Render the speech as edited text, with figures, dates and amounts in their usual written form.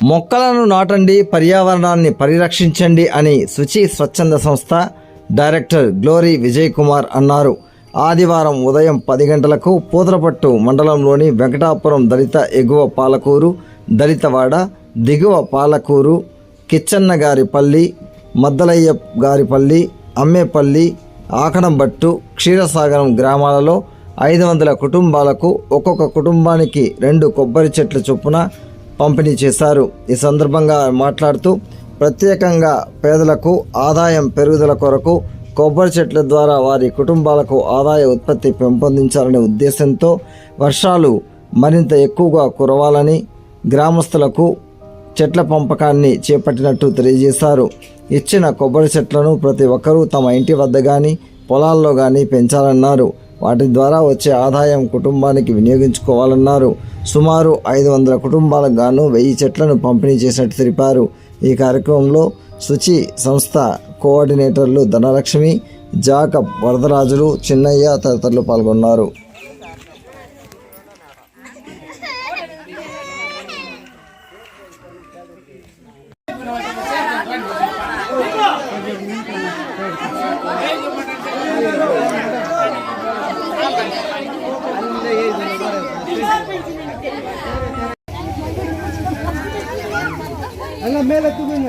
మొక్కలను నాటండి, పర్యావరణాన్ని పరిరక్షించండి అని శుచి స్వచ్ఛంద సంస్థ డైరెక్టర్ గ్లోరీ విజయ్ కుమార్ అన్నారు. ఆదివారం ఉదయం 10 గంటలకు పూతలపట్టు మండలంలోని వెంకటాపురం దళిత ఎగువ పాలకూరు, దళితవాడ, దిగువ పాలకూరు, కిచ్చన్నగారిపల్లి, మద్దలయ్య గారిపల్లి, అమ్మేపల్లి, ఆకడంబట్టు, క్షీరసాగరం గ్రామాలలో 500 కుటుంబాలకు ఒక్కొక్క కుటుంబానికి 2 కొబ్బరి చెట్ల చొప్పున పంపిణీ చేశారు. ఈ సందర్భంగా మాట్లాడుతూ ప్రత్యేకంగా పేదలకు ఆదాయం పెరుగుదల కొరకు కొబ్బరి చెట్ల ద్వారా వారి కుటుంబాలకు ఆదాయ ఉత్పత్తి పెంపొందించాలనే ఉద్దేశంతో వర్షాలు మరింత ఎక్కువగా కురవాలని గ్రామస్తులకు చెట్ల పెంపకాన్ని చేపట్టినట్టు తెలియజేశారు. ఇచ్చిన కొబ్బరి చెట్లను ప్రతి ఒక్కరూ తమ ఇంటి వద్ద కానీ పొలాల్లో కానీ పెంచాలన్నారు. వాటి ద్వారా వచ్చే ఆదాయం కుటుంబానికి వినియోగించుకోవాలన్నారు. సుమారు 500 కుటుంబాలకు గాను 1000 చెట్లను పంపిణీ చేసినట్టు తెలిపారు. ఈ కార్యక్రమంలో శుచి సంస్థ కోఆర్డినేటర్లు ధనలక్ష్మి, జాకబ్, వరదరాజులు, చిన్నయ్య తదితరులు పాల్గొన్నారు. ಅಲ್ಲ ಮೇಲೆ ತುಗುಂಗ